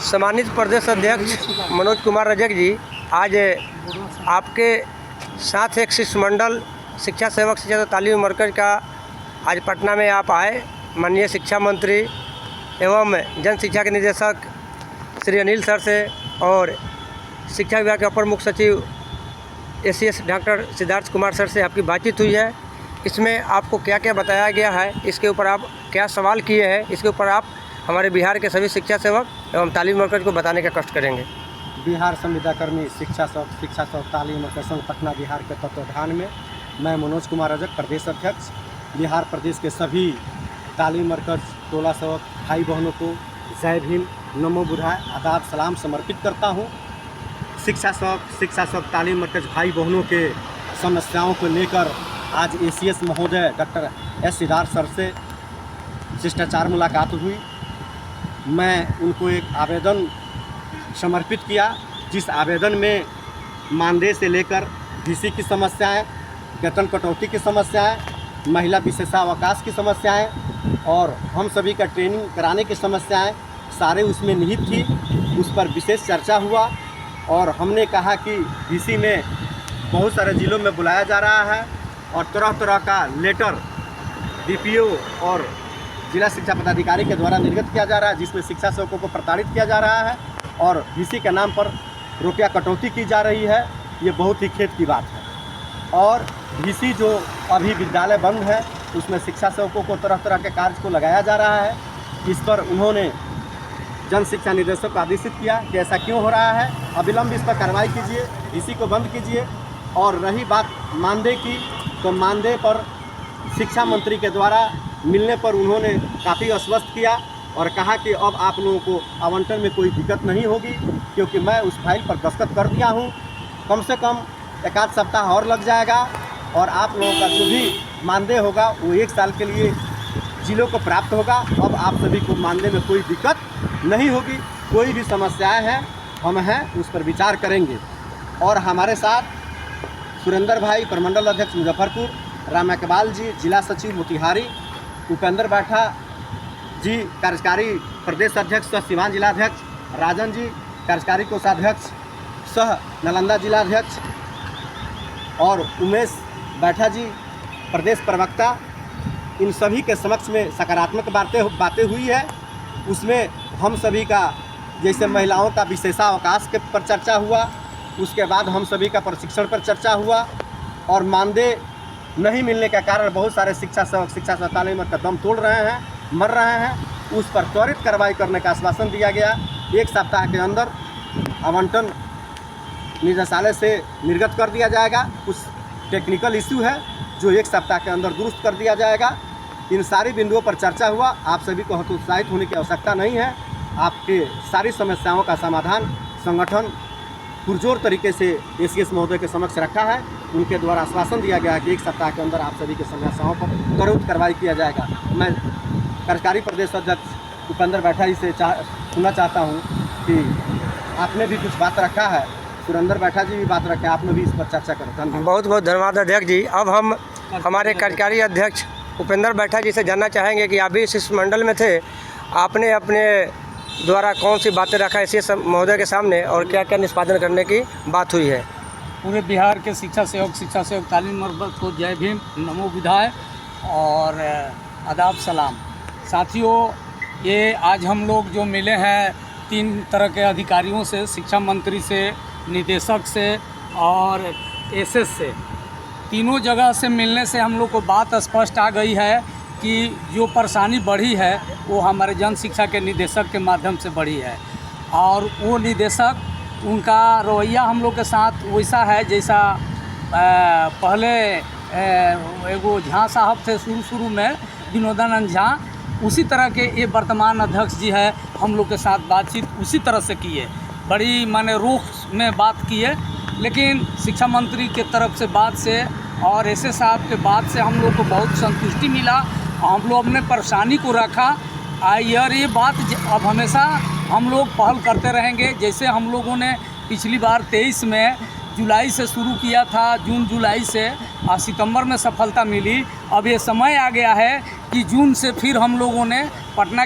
सम्मानित प्रदेश अध्यक्ष मनोज कुमार रजक जी, आज आपके साथ एक शिष्टमंडल शिक्षा सेवक शिक्षा तालीम मरकज़ का आज पटना में आप आए। माननीय शिक्षा मंत्री एवं जन शिक्षा के निदेशक श्री अनिल सर से और शिक्षा विभाग के अपर मुख्य सचिव ACS doctor Siddharth Kumar sir से आपकी बातचीत हुई है। इसमें आपको क्या क्या बताया गया है, इसके ऊपर आप क्या सवाल किए हैं, इसके ऊपर आप हमारे बिहार के सभी शिक्षा सेवक एवं तालीम मरकज़ को बताने का कष्ट करेंगे। बिहार संविदा कर्मी शिक्षा सेवक तालीम मरकज़ संघ पटना बिहार के तत्वाधान में मैं मनोज कुमार रजक, प्रदेश अध्यक्ष, बिहार प्रदेश के सभी तालीम मरकज़ टोला सेवक भाई बहनों को जय भीम, नमो बुद्धाय, आदाब सलाम समर्पित करता हूँ। शिक्षा सेवक तालीम मरकज़ भाई बहनों के समस्याओं को लेकर आज एसीएस महोदय डॉक्टर एस सिद्धार्थ सर से शिष्टाचार मुलाकात हुई। मैं उनको एक आवेदन समर्पित किया, जिस आवेदन में मानदेय से लेकर VC की समस्याएं, वेतन कटौती की समस्याएं, महिला विशेषावकाश की समस्याएं और हम सभी का ट्रेनिंग कराने की समस्याएं सारे उसमें निहित थी। उस पर विशेष चर्चा हुआ और हमने कहा कि VC में बहुत सारे ज़िलों में बुलाया जा रहा है और तरह तरह का लेटर DPO और जिला शिक्षा पदाधिकारी के द्वारा निर्गत किया जा रहा है, जिसमें शिक्षा सेवकों को प्रताड़ित किया जा रहा है और VC के नाम पर रुपया कटौती की जा रही है। ये बहुत ही खेद की बात है। और VC जो अभी विद्यालय बंद है उसमें शिक्षा सेवकों को तरह तरह के कार्य को लगाया जा रहा है। इस पर उन्होंने जन शिक्षा निदेशक को आदेशित किया कि ऐसा क्यों हो रहा है, अविलंब इस पर कार्रवाई कीजिए, VC को बंद कीजिए। और रही बात मानदेय की, तो मानदेय पर शिक्षा मंत्री के द्वारा मिलने पर उन्होंने काफ़ी आश्वस्त किया और कहा कि अब आप लोगों को आवंटन में कोई दिक्कत नहीं होगी, क्योंकि मैं उस फाइल पर दस्तखत कर दिया हूं। कम से कम एक आध सप्ताह और लग जाएगा और आप लोगों का जो भी मानदेय होगा वो 1 साल के लिए जिलों को प्राप्त होगा। अब आप सभी को मानदेय में कोई दिक्कत नहीं होगी। कोई भी समस्याएँ हैं, हम हैं, उस पर विचार करेंगे। और हमारे साथ सुरेंद्र भाई, प्रमंडल अध्यक्ष मुजफ्फरपुर, राम इकबाल जी, जिला सचिव मोतिहारी, उपेंद्र बैठा जी, कार्यकारी प्रदेश अध्यक्ष सह सीवान जिलाध्यक्ष, राजन जी, कार्यकारी कोषाध्यक्ष सह नालंदा जिलाध्यक्ष और उमेश बैठा जी, प्रदेश प्रवक्ता, इन सभी के समक्ष में सकारात्मक बातें हुई है। उसमें हम सभी का जैसे महिलाओं का विशेषावकाश के पर चर्चा हुआ, उसके बाद हम सभी का प्रशिक्षण पर चर्चा हुआ और मानदेय नहीं मिलने के कारण बहुत सारे शिक्षा सेवक शिक्षा तालीम का दम तोड़ रहे हैं, मर रहे हैं। उस पर त्वरित कार्रवाई करने का आश्वासन दिया गया। 1 सप्ताह के अंदर आवंटन निदेशालय से निर्गत कर दिया जाएगा। कुछ टेक्निकल इश्यू है जो 1 सप्ताह के अंदर दुरुस्त कर दिया जाएगा। इन सारी बिंदुओं पर चर्चा हुआ। आप सभी को हतोत्साहित होने की आवश्यकता नहीं है। आपके सारी समस्याओं का समाधान संगठन पुरजोर तरीके से एसीएस महोदय के समक्ष रखा है। उनके द्वारा आश्वासन दिया गया है कि 1 सप्ताह के अंदर आप सभी के समस्याओं पर त्वरित कार्रवाई किया जाएगा। मैं कार्यकारी प्रदेश अध्यक्ष उपेंद्र बैठा जी से सुनना चाहता हूं कि आपने भी कुछ बात रखा है, सुरेंद्र बैठा जी भी बात रखे, आपने भी इस पर चर्चा करें। धन्यवाद। बहुत बहुत धन्यवाद अध्यक्ष जी। अब हम हमारे कार्यकारी अध्यक्ष उपेंद्र बैठा जी से जानना चाहेंगे कि आप भी शिष्टमंडल में थे, आपने अपने द्वारा कौन सी बातें रखा एसीएस महोदय के सामने और क्या क्या निष्पादन करने की बात हुई है। पूरे बिहार के शिक्षा सेवक तालीम मरकज़ को जय भीम, नमो बुद्धाय और आदाब सलाम। साथियों, ये आज हम लोग जो मिले हैं 3 तरह के अधिकारियों से, शिक्षा मंत्री से, निदेशक से और एसएस से, तीनों जगह से मिलने से हम लोग को बात स्पष्ट आ गई है कि जो परेशानी बढ़ी है वो हमारे जन शिक्षा के निदेशक के माध्यम से बढ़ी है। और वो निदेशक, उनका रवैया हम लोग के साथ वैसा है जैसा पहले एगो झा साहब थे शुरू में, विनोदानंद झा, उसी तरह के ये वर्तमान अध्यक्ष जी है। हम लोग के साथ बातचीत उसी तरह से किए, बड़ी माने रुख में बात किए। लेकिन शिक्षा मंत्री के तरफ से बात से और एसए साहब के बात से हम लोग को बहुत संतुष्टि मिला। हम लोग अपने परेशानी को रखा और ये बात अब हमेशा हम लोग पहल करते रहेंगे। जैसे हम लोगों ने पिछली बार 23 में जुलाई से शुरू किया था, जून जुलाई से सितंबर में सफलता मिली। अब ये समय आ गया है कि जून से फिर हम लोगों ने पटना